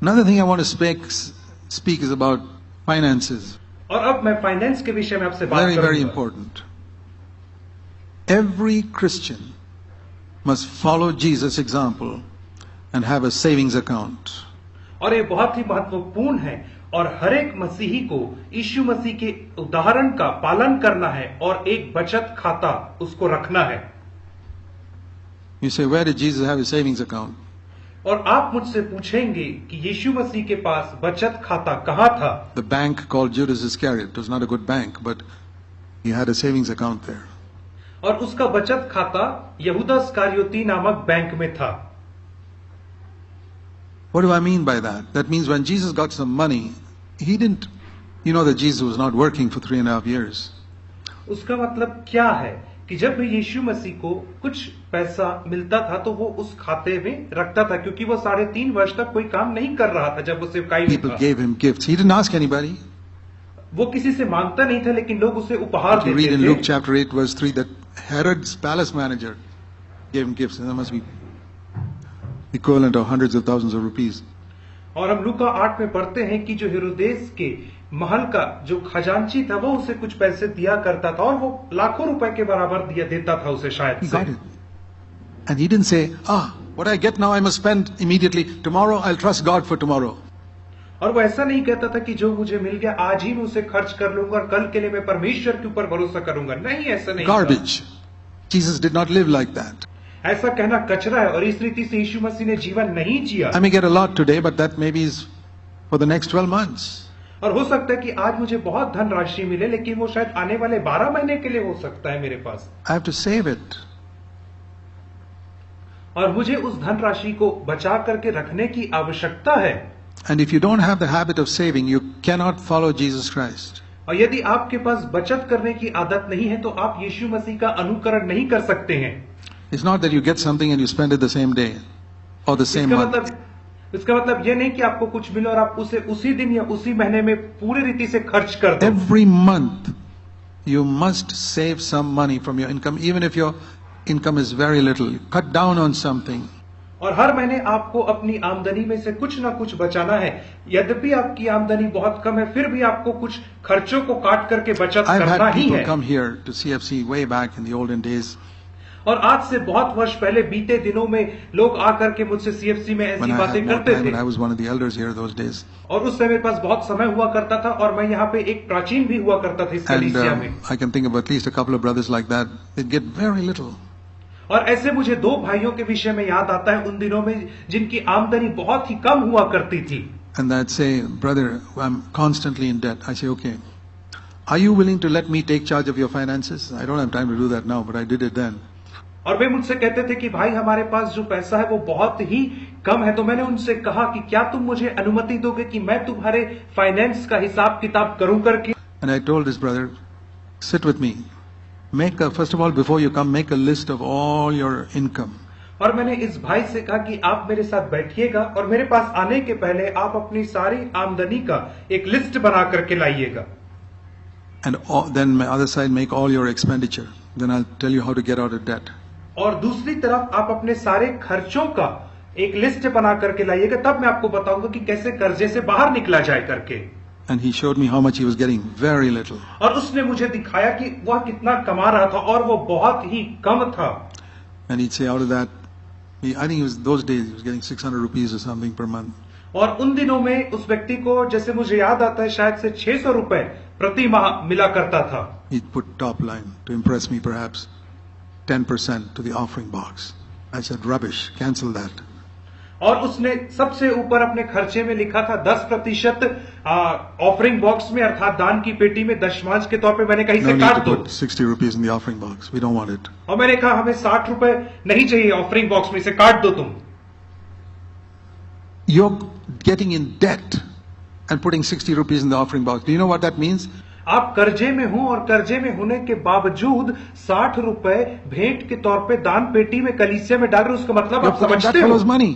Another thing I want to speak is about finances. और अब मैं फाइनेंस के विषय में आपसे बात Very, very करूंगा। important. Every Christian must follow Jesus' example and have a savings account. और ये बहुत ही महत्वपूर्ण है और हर एक मसीही को यीशु मसीह के उदाहरण का पालन करना है और एक बचत खाता उसको रखना है। You say, where did Jesus have a savings account? और आप मुझसे पूछेंगे कि यीशु मसीह के पास बचत खाता कहाँ था? The bank called Judas Iscariot. It was not a good bank, but he had a savings account there. और उसका बचत खाता यहूदा इस्करियोती नामक बैंक में था। What do I mean by that? That means when Jesus got some money, he didn't, you know that Jesus was not working for 3.5 years. उसका मतलब क्या है कि जब भी यीशु मसीह को कुछ पैसा मिलता था तो वो उस खाते में रखता था, क्योंकि वो 3.5 वर्ष तक कोई काम नहीं कर रहा था जब वो सेवकाई में People था। gave him gifts. He didn't ask anybody. वो किसी से मांगता नहीं था, लेकिन लोग उसे उपहार You read देते in थे। Luke chapter 8 verse 3 that Herod's palace manager gave him gifts, and that must be equivalent of hundreds of thousands of rupees. और हम लूका 8 में पढ़ते हैं कि जो हेरोदेस के महल का जो खजांची था वो उसे कुछ पैसे दिया करता था और वो लाखों रुपए के बराबर देता था उसे शायद He से। got it. And he didn't say, what I get now I must spend immediately. Tomorrow I'll trust God for tomorrow. और वो ऐसा नहीं कहता था कि जो मुझे मिल गया आज ही मैं उसे खर्च कर लूंगा और कल के लिए मैं परमेश्वर के ऊपर भरोसा करूंगा। नहीं, ऐसा नहीं था। Garbage. Jesus did not live like that. ऐसा कहना कचरा है और इस रीति से यीशु मसीह ने जीवन नहीं जिया। I may get a lot today, but that maybe is for the next 12 months. और हो सकता है कि आज मुझे बहुत धनराशि मिले, लेकिन वो शायद आने वाले 12 महीने के लिए हो सकता है मेरे पास। I have to save it. और मुझे उस धनराशि को बचा करके रखने की आवश्यकता है। And if you don't have the habit of saving, you cannot follow Jesus Christ. और यदि आपके पास बचत करने की आदत नहीं है तो आप यीशु मसीह का अनुकरण नहीं कर सकते हैं। It's not that you get something and you spend it the same day or the same month. इसका मतलब ये नहीं कि आपको कुछ मिले और आप उसे उसी दिन या उसी महीने में पूरी रीति से खर्च कर दो। Every month you must save some money from your income, even if your income is very little. Cut down on something. और हर महीने आपको अपनी आमदनी में से कुछ ना कुछ बचाना है। यद्यपि आपकी आमदनी बहुत कम है, फिर भी आपको कुछ खर्चों को काट करके बचत I've करना had ही people है। come here to CFC way back in the olden days. और आज से बहुत वर्ष पहले बीते दिनों में लोग आकर के मुझसे सीएफसी में ऐसी When I बातें had more करते time, and I थे was one of the elders here those days. और उस समय मेरे पास बहुत समय हुआ करता था और मैं यहाँ पे एक प्राचीन भी हुआ करता था इस And कलीसिया में। I can think of at least a couple of brothers like that. They get very little. और ऐसे मुझे 2 भाइयों के विषय में याद आता है उन दिनों में जिनकी आमदनी बहुत ही कम हुआ करती थी। And I'd say, brother, I'm constantly in debt. I say, okay, are you willing to let me take charge of your finances? I don't have time to do that now, but I did it then. और वे मुझसे कहते थे कि भाई हमारे पास जो पैसा है वो बहुत ही कम है, तो मैंने उनसे कहा कि क्या तुम मुझे अनुमति दोगे कि मैं तुम्हारे फाइनेंस का हिसाब किताब करूं करके। And I told this brother, sit with me. First of all, before you come, make a list of all your income. और मैंने इस भाई से कहा कि आप मेरे साथ बैठिएगा और मेरे पास आने के पहले आप अपनी सारी आमदनी का एक लिस्ट बना करके लाइएगा। And then my other side, make all your expenditure. Then I'll tell you how to get out of debt. और दूसरी तरफ आप अपने सारे खर्चों का एक लिस्ट बना करके लाइएगा, तब मैं आपको बताऊंगा कि कैसे कर्जे से बाहर निकला जाए करके। And he showed me how much he was getting, very little. और उसने मुझे दिखाया कि वह कितना कमा रहा था और वो बहुत ही कम था। And he'd say out of that, I think it was those days, he was getting 600 rupees or something per month. और उन दिनों में उस व्यक्ति को, जैसे मुझे याद आता है, शायद से 600 रुपए प्रति माह मिला करता था। He'd put top line to impress me, perhaps 10% to the offering box. I said, rubbish, cancel that. और उसने सबसे ऊपर अपने खर्चे में लिखा था 10% ऑफरिंग बॉक्स में, अर्थात दान की पेटी में दशमांश के तौर पे। मैंने कहीं No से need काट to दो। put 60 rupees in the offering box. We don't want it. और मैंने कहा हमें 60 रुपए नहीं चाहिए ऑफरिंग बॉक्स में, इसे काट दो तुम। You're getting in debt and putting 60 rupees in the offering box. Do you know what that means? आप कर्जे में हो और कर्जे में होने के बावजूद 60 रुपए भेंट के तौर पे दान पेटी में कलीसिया में डाल रहे, उसका मतलब You're आप putting that समझते हो। fellow's money.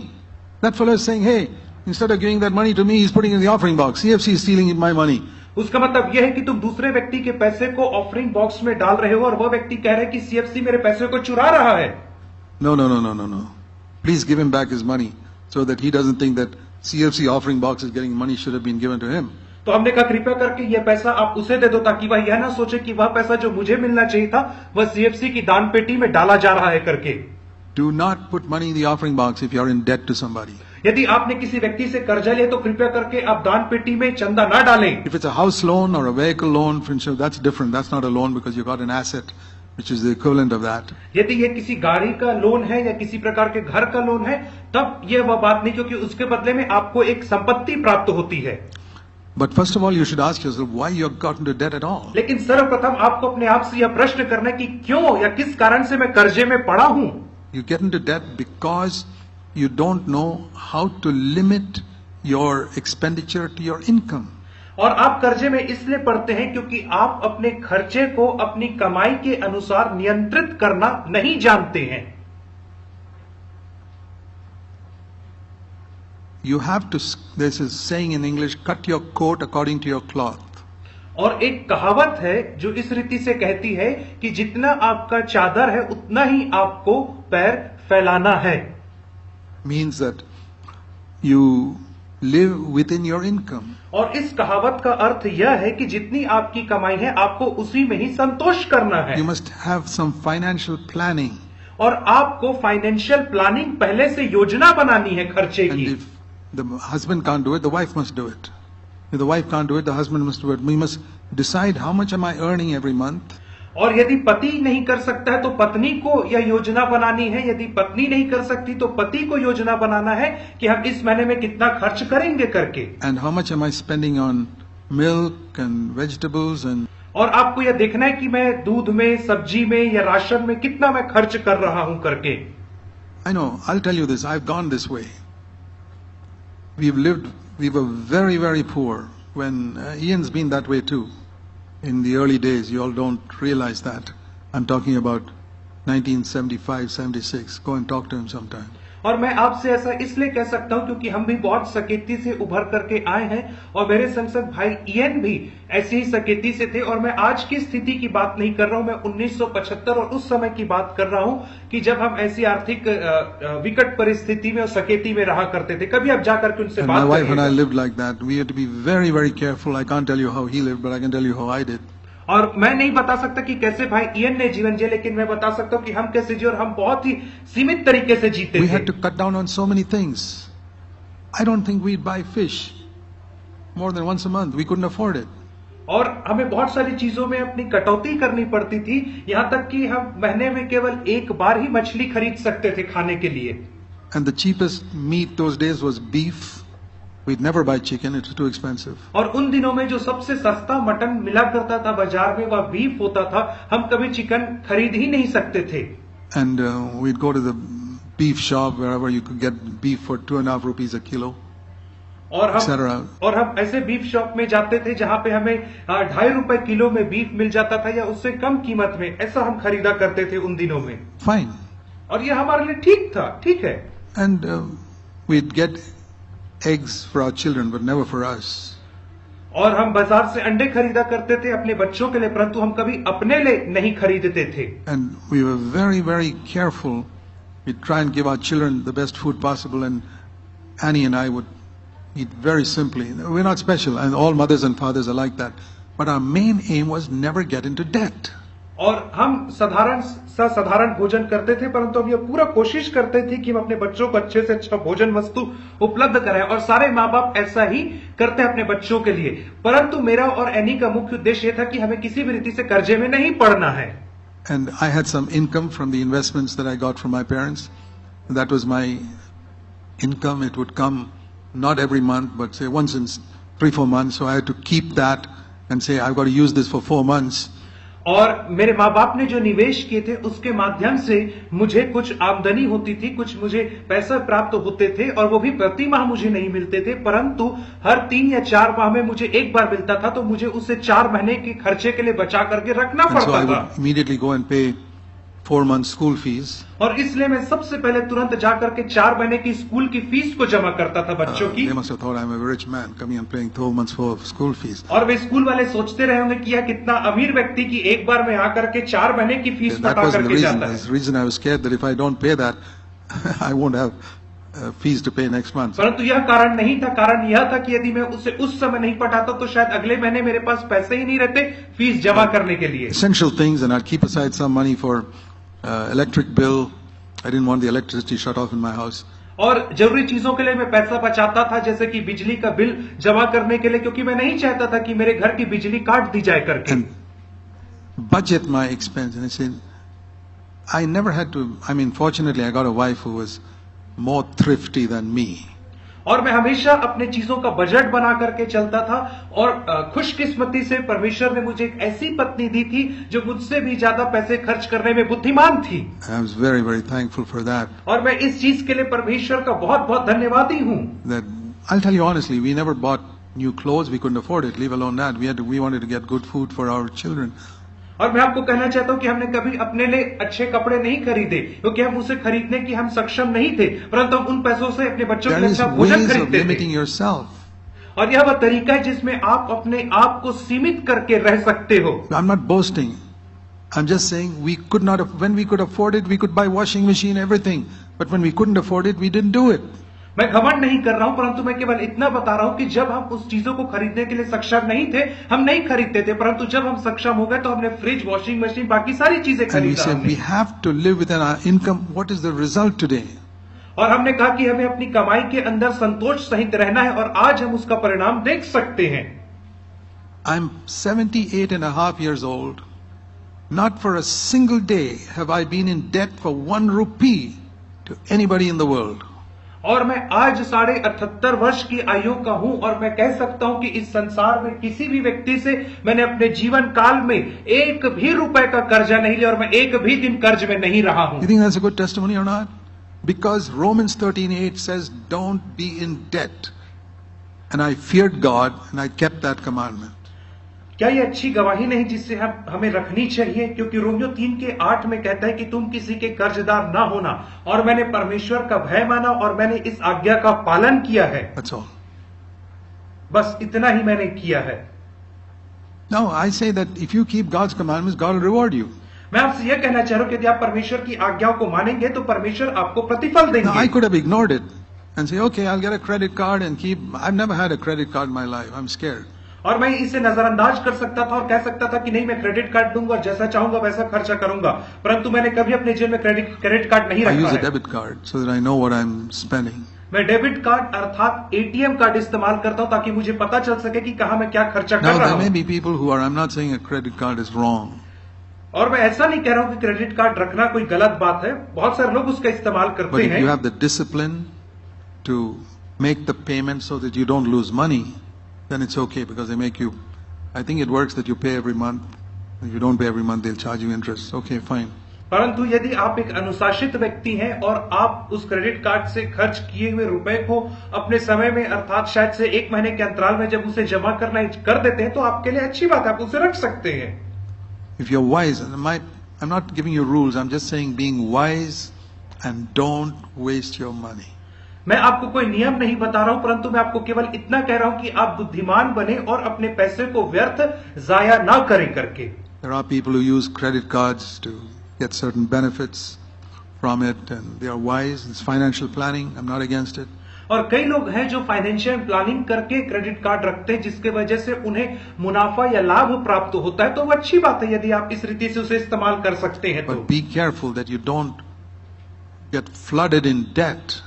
That fellow is saying, hey, instead of giving that money to me, he's putting it in the offering box. CFC is stealing my money. उसका मतलब यह है कि तुम दूसरे व्यक्ति के पैसे को ऑफरिंग बॉक्स में डाल रहे हो और वह व्यक्ति कह रहा है कि सीएफसी मेरे पैसे को चुरा रहा है। No. Please give him back his money so that he doesn't think that CFC offering box is getting money should have been given to him. तो हमने कहा कृपया करके ये पैसा आप उसे दे दो ताकि वह यह ना सोचे कि वह पैसा जो मुझे मिलना चाहिए था वह सीएफसी की दान पेटी में डाला जा रहा है करके। Do not put money in the offering box if you are in debt to somebody. यदि आपने किसी व्यक्ति से कर्जा लिया तो कृपया करके आप दान पेटी में चंदा ना डालें। If it's a house loan or a vehicle loan, for instance, that's different. That's not a loan because you got an asset, which is the equivalent of that. यदि ये किसी गाड़ी का लोन है या किसी प्रकार के घर का लोन है तब ये वह बात नहीं, क्योंकि उसके बदले में आपको एक संपत्ति प्राप्त होती है। But first of all, you should ask yourself why you have gotten into debt at all. लेकिन सर्वप्रथम आपको अपने आप से यह प्रश्न करना है कि क्यों या किस कारण से मैं कर्जे में पड़ा हूं। You get into debt because you don't know how to limit your expenditure to your income. और आप कर्जे में इसलिए पड़ते हैं क्योंकि आप अपने खर्चे को अपनी कमाई के अनुसार नियंत्रित करना नहीं जानते हैं। You have to, this is saying in English, cut your coat according to your cloth. और एक कहावत है जो इस रीति से कहती है कि जितना आपका चादर है उतना ही आपको पैर फैलाना है। Means that you live within your income. और इस कहावत का अर्थ यह है कि जितनी आपकी कमाई है आपको उसी में ही संतोष करना है। You must have some financial planning. और आपको फाइनेंशियल प्लानिंग पहले से योजना बनानी है खर्चे And की। if the husband can't do it, the wife must do it. If the wife can't do it, the husband must do it. We must decide how much am I earning every month. और यदि पति नहीं कर सकता है तो पत्नी को यह योजना बनानी है, यदि पत्नी नहीं कर सकती तो पति को योजना बनाना है कि हम इस महीने में कितना खर्च करेंगे करके। And how much am I spending on milk and vegetables and और आपको यह देखना है कि मैं दूध में, सब्जी में या राशन में कितना मैं खर्च कर रहा हूं करके। I know, I'll tell you this, I've gone this way. We were very, very poor when Ian's been that way too. In the early days, you all don't realize that. I'm talking about 1975, 76. Go and talk to him sometime. और मैं आपसे ऐसा इसलिए कह सकता हूं क्योंकि हम भी बहुत सकेती से उभर करके आए हैं और मेरे संग संग भाई इयन भी ऐसी ही सकेती से थे। और मैं आज की स्थिति की बात नहीं कर रहा हूं, मैं 1975 और उस समय की बात कर रहा हूं कि जब हम ऐसी आर्थिक विकट परिस्थिति में और सकेती में रहा करते थे। कभी आप जाकर के उनसे And बात my wife and I करिएगा। lived like that. We had to be very, very careful. I can't tell you how he lived, but I can tell you how I did. और मैं नहीं बता सकता कि कैसे भाई इयन ने जीवन जिया, लेकिन मैं बता सकता हूं कि हम कैसे जिए और हम बहुत ही सीमित तरीके से जीते We थे। had to cut down on so many things. I don't think we'd buy fish more than once a month. We couldn't afford it. और हमें बहुत सारी चीजों में अपनी कटौती करनी पड़ती थी, यहां तक कि हम महीने में केवल एक बार ही मछली खरीद सकते थे खाने के लिए। And the cheapest meat those days was beef. We'd never buy chicken, it was too expensive. और उन दिनों में जो सबसे सस्ता मटन मिला करता था बाजार में वह बीफ होता था। हम कभी चिकन खरीद ही नहीं सकते थे। And we'd go to the beef shop wherever you could get beef for 2.5 rupees a kilo. और etc. हम ऐसे बीफ शॉप में जाते थे जहां पे हमें 2.5 रुपए किलो में बीफ मिल जाता था या उससे कम कीमत में, ऐसा हम खरीदा करते थे उन दिनों में। Fine. और ये हमारे लिए ठीक था, ठीक है। And we'd get eggs for our children, but never for us. और हम बाजार से अंडे खरीदा करते थे अपने बच्चों के लिए, परंतु हम कभी अपने लिए नहीं खरीदते थे। And we were very, very careful. We'd try and give our children the best food possible, and Annie and I would eat very simply. We're not special, and all mothers and fathers are like that. But our main aim was never get into debt. और हम साधारण भोजन करते थे, परंतु हम ये पूरा कोशिश करते थे कि हम अपने बच्चों को अच्छे से अच्छा भोजन वस्तु उपलब्ध कराएं। और सारे माँ बाप ऐसा ही करते हैं अपने बच्चों के लिए। परंतु मेरा और एनी का मुख्य उद्देश्य ये था कि हमें किसी भी रीति से कर्जे में नहीं पड़ना है। And I had some income from the investments that I got from my parents. That was my income. It would come not every month, but say once in 3-4 months. So I had to keep that and say, I've got to use this for 4 months. और मेरे माँ बाप ने जो निवेश किए थे उसके माध्यम से मुझे कुछ आमदनी होती थी, कुछ मुझे पैसा प्राप्त होते थे, और वो भी प्रति माह मुझे नहीं मिलते थे, परंतु हर 3 या 4 माह में मुझे एक बार मिलता था। तो मुझे उसे 4 महीने के खर्चे के लिए बचा करके रखना And so पड़ता I था। would immediately go and pay 4 months school fees. और इसलिए मैं सबसे पहले तुरंत जाकर के 4 महीने की स्कूल की फीस को जमा करता था बच्चों की। They must have thought I'm a rich man coming and paying 4 months for school fees. और वे स्कूल वाले सोचते रहे होंगे कि यह कितना अमीर व्यक्ति की एक बार में आकर के 4 महीने की फीस That पटा wasn't the करके reason. जाता है। The reason I was scared that if I don't pay that, I won't have fees to pay next month. परंतु यह कारण नहीं था। कारण यह था कि यदि मैं उसे उस समय नहीं पटाता तो शायद अगले महीने मेरे पास पैसे ही नहीं रहते फीस जमा करने के लिए। Essential things, and I'd keep aside some money for electric bill. I didn't want the electricity shut off in my house. और जरूरी चीजों के लिए मैं पैसा बचाता था, जैसे कि बिजली का बिल जमा करने के लिए, क्योंकि मैं नहीं चाहता था कि मेरे घर की बिजली काट दी जाए करके। And budget my expense. And I said, I never had to, I mean, fortunately I got a wife who was more thrifty than me. और मैं हमेशा अपने चीजों का बजट बना करके चलता था, और खुशकिस्मती से परमेश्वर ने मुझे एक ऐसी पत्नी दी थी जो मुझसे भी ज्यादा पैसे खर्च करने में बुद्धिमान थी। I was very, very thankful for that. और मैं इस चीज के लिए परमेश्वर का बहुत बहुत धन्यवादी हूँ। That I'll tell you honestly, we never bought new clothes. We couldn't afford it. Leave alone that. We wanted to get good food for our children. और मैं आपको कहना चाहता हूं कि हमने कभी अपने लिए अच्छे कपड़े नहीं खरीदे, क्योंकि हम उसे खरीदने की हम सक्षम नहीं थे, परंतु हम उन पैसों से अपने बच्चों के There लिए is अच्छा भोजन ways of खरीदते limiting थे। yourself. और यह वह तरीका है जिसमें आप अपने आप को सीमित करके रह सकते हो। I'm not boasting. I'm just saying we could not, when we could afford it, we could buy washing machine, everything. But when we couldn't afford it, we didn't do it. मैं घमंड नहीं कर रहा हूं, परंतु मैं केवल इतना बता रहा हूं कि जब हम उस चीजों को खरीदने के लिए सक्षम नहीं थे, हम नहीं खरीदते थे, परंतु जब हम सक्षम हो गए तो हमने फ्रिज, वॉशिंग मशीन, बाकी सारी चीजें And we खरीदा said we हमने। have to live within our income. What is the result today? और हमने कहा कि हमें अपनी कमाई के अंदर संतोष सहित रहना है, और आज हम उसका परिणाम देख सकते हैं। I'm 78 and a half years old. Not for a single day have I been in debt for 1 rupee to anybody in the world. और मैं आज 78.5 वर्ष की आयु का हूं, और मैं कह सकता हूं कि इस संसार में किसी भी व्यक्ति से मैंने अपने जीवन काल में एक भी रुपए का कर्जा नहीं लिया, और मैं एक भी दिन कर्ज में नहीं रहा हूं। You think that's a good testimony or not? Because Romans 13:8 says, don't be in debt. And I feared God and I kept that commandment. क्या ये अच्छी गवाही नहीं जिससे हमें रखनी चाहिए? क्योंकि रोमियो 3:8 में कहता है कि तुम किसी के कर्जदार ना होना, और मैंने परमेश्वर का भय माना और मैंने इस आज्ञा का पालन किया है। That's all. बस इतना ही मैंने किया है। Now, I say that if you keep God's commandments, God will reward you. मैं आपसे यह कहना चाह रहा हूं कि यदि आप परमेश्वर की आज्ञाओं को मानेंगे तो परमेश्वर आपको प्रतिफल Now, देंगे। I could have ignored it and say, okay, I'll get a credit card and keep. I've never had a credit card in my life. I'm scared. और मैं इसे नजरअंदाज कर सकता था और कह सकता था कि नहीं, मैं क्रेडिट कार्ड दूंगा और जैसा चाहूंगा वैसा खर्चा करूंगा, परंतु मैंने कभी अपने जेब में क्रेडिट कार्ड नहीं I use रखा a है। debit card so that I know what I'm spending. मैं डेबिट कार्ड अर्थात एटीएम कार्ड इस्तेमाल करता हूं ताकि मुझे पता चल सके कि कहां मैं क्या खर्चा कर Now, रहा there may हूं। be people who are, I'm not saying a credit card is wrong. और मैं ऐसा नहीं कह रहा हूं कि क्रेडिट कार्ड रखना कोई गलत बात है, बहुत सारे लोग उसका इस्तेमाल But करते if हैं। you have the discipline to make the payment so that you don't lose money, then it's okay because they make you, I think it works that you pay every month. If you don't pay every month, they'll charge you interest. Okay, fine. परंतु यदि आप एक अनुशासित व्यक्ति हैं और आप उस क्रेडिट कार्ड से खर्च किए हुए रुपए को अपने समय में अर्थात शायद से 1 महीने के अंतराल में जब उसे जमा करना कर देते हैं तो आपके लिए अच्छी बात है, आप उसे रख सकते हैं। If you're wise, and I'm not giving you rules, I'm just saying being wise and don't waste your money. मैं आपको कोई नियम नहीं बता रहा हूं, परंतु मैं आपको केवल इतना कह रहा हूं कि आप बुद्धिमान बने और अपने पैसे को व्यर्थ जाया ना करें करके। There are people who use credit cards to get certain benefits from it, and they are wise. It's financial planning. I'm not against it. और कई लोग हैं जो फाइनेंशियल प्लानिंग करके क्रेडिट कार्ड रखते हैं जिसके वजह से उन्हें मुनाफा या लाभ प्राप्त होता है, तो वो अच्छी बात है यदि आप इस रीति से उसे इस्तेमाल कर सकते हैं। But be careful that you don't get flooded in debt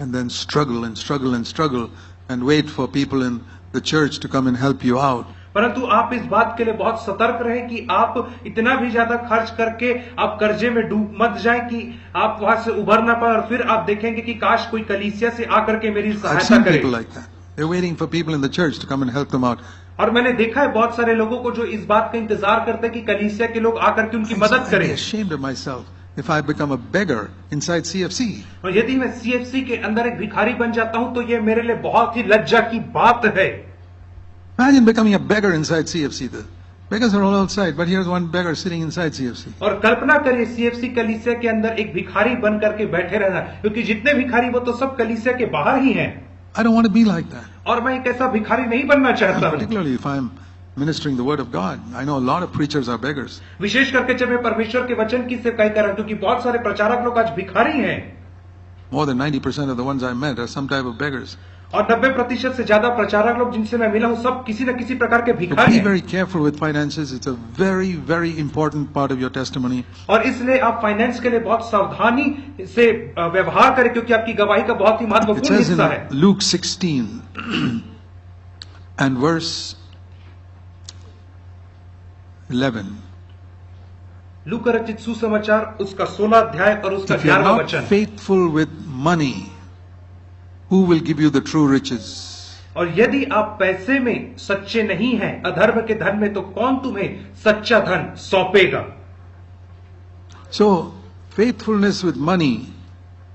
and then struggle and struggle and struggle and wait for people in the church to come and help you out. परंतु आप इस बात के लिए बहुत सतर्क रहें कि आप इतना भी ज्यादा खर्च करके आप कर्जे में डूब मत जाएं कि आप वहां से उभर ना पाए और फिर आप देखेंगे कि काश कोई कलीसिया से आकर के मेरी I've सहायता seen करे। people like that. They're waiting for people in the church to come and help them out. और मैंने देखा है बहुत सारे लोगों को जो इस बात का इंतजार करते हैं कि कलीसिया के लोग आकर के उनकी मदद I'd करें। be ashamed of myself if I become a beggar inside CFC. और यदि मैं सीएफसी के अंदर एक भिखारी बन जाता हूं तो ये मेरे लिए बहुत ही लज्जा की बात है। Imagine becoming a beggar inside CFC. The beggars are all outside, but here's one beggar sitting inside CFC. और कल्पना करिए सीएफसी कलीसिया के अंदर एक भिखारी बन करके बैठे रहना, क्योंकि जितने भिखारी वो तो सब कलीसिया के बाहर ही हैं। I don't want to be like that. और मैं एक ऐसा भिखारी नहीं बनना चाहता हूं। Particularly if I'm ministering the word of God. I know a lot of preachers are beggars. विशेष करके जब मैं परमेश्वर के वचन की सेवकाई कर रहा हूं, क्योंकि बहुत सारे प्रचारक लोग आज भिखारी हैं। More than 90% of the ones I met are some type of beggars. और 90% से ज्यादा प्रचारक लोग जिनसे मैं मिला हूं सब किसी न किसी प्रकार के So भिखारी be हैं। very careful with finances. It's a very, very important part of your testimony. और इसलिए आप फाइनेंस के लिए बहुत सावधानी से व्यवहार करें क्योंकि आपकी गवाही का बहुत ही It महत्वपूर्ण says in हिस्सा है। Luke 16 and verse 11. लूका रचित सुसमाचार उसका 16 अध्याय और उसका If you are 11वां not वचन। faithful with money, who will give you the true riches? और यदि आप पैसे में सच्चे नहीं हैं, अधर्म के धन में, तो कौन तुम्हें सच्चा धन सौंपेगा? So, faithfulness with money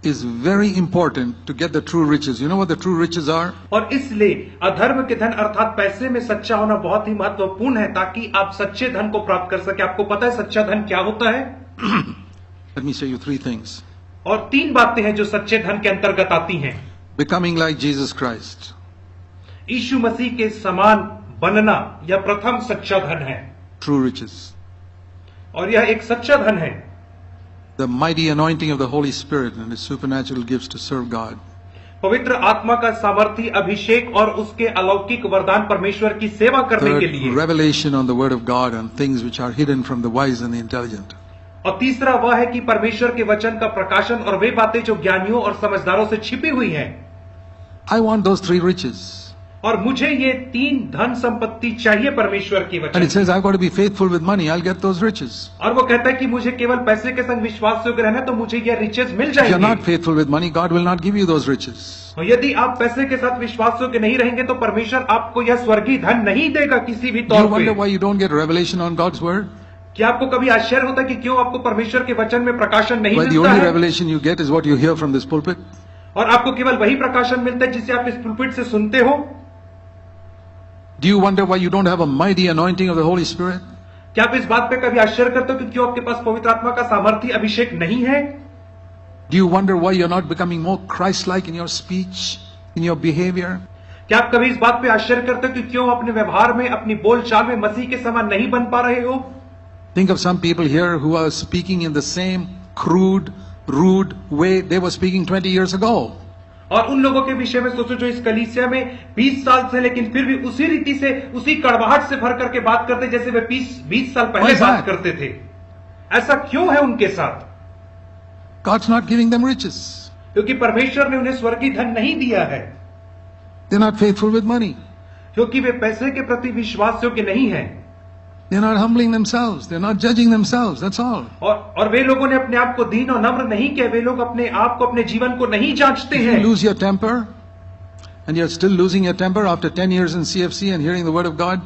is very important to get the true riches. You know what the true riches are? और इसलिए अधर्म के धन अर्थात पैसे में सच्चा होना बहुत ही महत्वपूर्ण है ताकि आप सच्चे धन को प्राप्त कर सके। आपको पता है सच्चा धन क्या होता है? Let me show you three things. और 3 बातें हैं जो सच्चे धन के अंतर्गत आती हैं। Becoming like Jesus Christ. यीशु मसीह के समान बनना यह प्रथम सच्चा धन है True riches. और यह एक सच्चा धन है। The mighty anointing of the Holy Spirit and His supernatural gifts to serve God. पवित्र आत्मा का सामर्थी अभिषेक और उसके अलौकिक वरदान परमेश्वर की सेवा करने के Third, लिए। revelation on the Word of God and things which are hidden from the wise and the intelligent. और तीसरा वह है कि परमेश्वर के वचन का प्रकाशन और वे बातें जो ज्ञानियों और समझदारों से छिपी हुई हैं। I want those three riches. और मुझे ये 3 धन संपत्ति चाहिए परमेश्वर के And it वचन। says, I've got to be faithful with money, I'll get those riches. और वो कहता है कि मुझे केवल पैसे के संग विश्वास योग्य रहना है तो मुझे ये रिचेस मिल If you're not जाएंगे। faithful with money, God will not give you those riches. और यदि आप पैसे के साथ विश्वास योग्य नहीं रहेंगे तो परमेश्वर आपको यह स्वर्गीय धन नहीं देगा किसी भी Do you तौर wonder पे। why you don't get revelation on God's Word? क्या आपको कभी आश्चर्य होता है कि क्यों आपको परमेश्वर के वचन में प्रकाशन नहीं Why the मिलता only है? revelation you get is what you hear from this pulpit? और आपको केवल वही प्रकाशन मिलता है जिसे आप इस पुलपिट से सुनते हो। Do you wonder why you don't have a mighty anointing of the Holy Spirit? क्या आप इस बात पे कभी आश्चर्य करते हो कि क्यों आपके पास पवित्र आत्मा का सामर्थ्य अभिषेक नहीं है? Do you wonder why you're not becoming more Christ-like in your speech, in your behavior? क्या आप कभी इस बात पे आश्चर्य करते हो कि क्यों अपने व्यवहार में अपनी बोलचाल में मसीह के समान नहीं बन पा रहे हो? Think of some people here who are speaking in the same crude, rude way they were speaking 20 years ago. और उन लोगों के विषय में सोचो जो इस कलीसिया में 20 साल से लेकिन फिर भी उसी रीति से उसी कड़वाहट से भर करके बात करते जैसे वे 20 साल पहले Why is बात that? करते थे। ऐसा क्यों है उनके साथ? God's not giving them riches. क्योंकि परमेश्वर ने उन्हें स्वर्गीय धन नहीं दिया है, They're not faithful with money. क्योंकि वे पैसे के प्रति विश्वास योग्य नहीं है। They're not humbling themselves. They're not judging themselves. That's all. और वे लोगों ने अपने आप को दीन और नम्र नहीं किया। वे लोग अपने आप को अपने जीवन को नहीं जांचते If you हैं। lose your temper, and you're still losing your temper after 10 years in CFC and hearing the Word of God,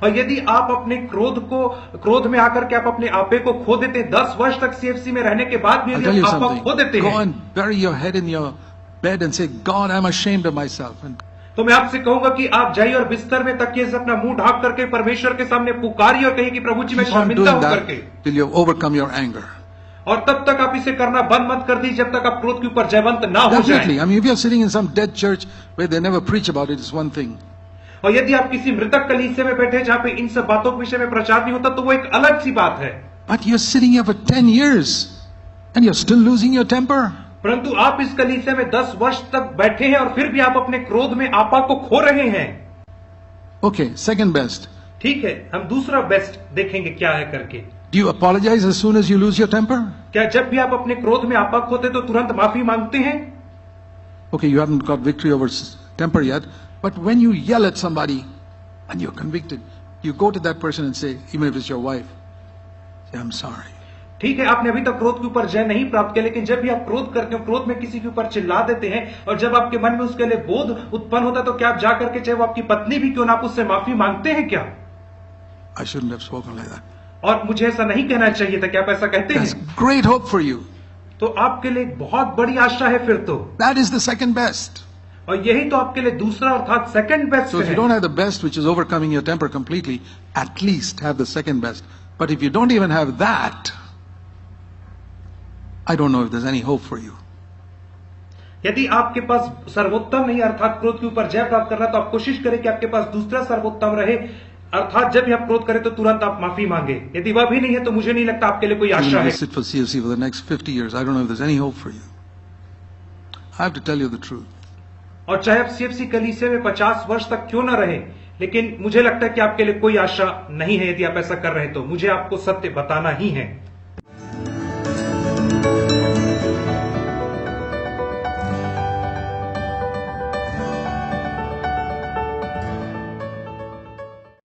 और यदि आप अपने क्रोध में आकर के आप अपने आपे को खो देते हैं, 10 वर्ष तक सीएफसी में रहने के बाद भी I'll यदि tell you आप आपा खो देते something. Go हैं, and bury your head in your bed and say, God, I'm ashamed of myself. And तो मैं आपसे कहूंगा कि आप जाइए और बिस्तर में तकिए से अपना मुंह ढाक करके परमेश्वर के सामने पुकारिए और कहिए कि प्रभु जी मैं keep on शर्मिंदा doing होकर के। that till you've overcome your anger. और तब तक आप इसे करना बंद मत कर दीजिए जब तक आप क्रोध के ऊपर जयवंत ना हो Definitely. जाए। I mean, if you're sitting in some dead church where they never preach about it, it's one thing. और यदि आप किसी मृतक कलीसिया में बैठे जहां पे इन सब बातों के विषय में प्रचार नहीं होता तो वो एक अलग सी बात है। But you're sitting here for 10 years and you're still losing your temper. परंतु आप इस कलीसिया में 10 वर्ष तक बैठे हैं और फिर भी आप अपने क्रोध में आपा को खो रहे हैं। Okay, second best. ठीक है, हम दूसरा बेस्ट देखेंगे क्या है करके। Do you apologize as soon as you lose your temper? क्या जब भी आप अपने क्रोध में आपा खोते तो तुरंत माफी मांगते हैं? Okay, you haven't got victory over temper yet, but when you yell at somebody and you're convicted, you go to that person and say, even if it's your wife, say, I'm sorry. ठीक है, आपने अभी तक क्रोध के ऊपर जय नहीं प्राप्त किया, लेकिन जब भी आप क्रोध करते हो, क्रोध में किसी के ऊपर चिल्ला देते हैं और जब आपके मन में उसके लिए बोध उत्पन्न होता है तो क्या आप जाकर के चाहे वो आपकी पत्नी भी क्यों ना, आप उससे माफी मांगते हैं क्या? I shouldn't have spoken like that. और मुझे ऐसा नहीं कहना चाहिए था, क्या आप ऐसा कहते That's हैं? great hope for you. तो आपके लिए एक बहुत बड़ी आशा है फिर तो, That is the second best. और यही तो आपके लिए दूसरा अर्थात second best So if you है। don't have the best, which is overcoming your temper completely, at least have the second best. But if you don't even have that, I don't know if there's any hope for you. यदि आपके पास सर्वोत्तम नहीं अर्थात क्रोध के ऊपर जय प्राप्त करना, तो आप कोशिश करें कि आपके पास दूसरा सर्वोत्तम रहे, अर्थात जब भी आप क्रोध करें तो तुरंत आप माफी मांगे। यदि वह भी नहीं है तो मुझे नहीं लगता आपके लिए कोई Even आशा if you है। sit for CFC for the next 50 years, I don't know if there's any hope for you. I have to tell you the truth. और चाहे आप सीएफसी कलीसिया में 50 वर्ष तक क्यों न रहे, लेकिन मुझे लगता है कि आपके लिए कोई आशा नहीं है। यदि आप ऐसा कर रहे हैं तो मुझे आपको सत्य बताना ही है।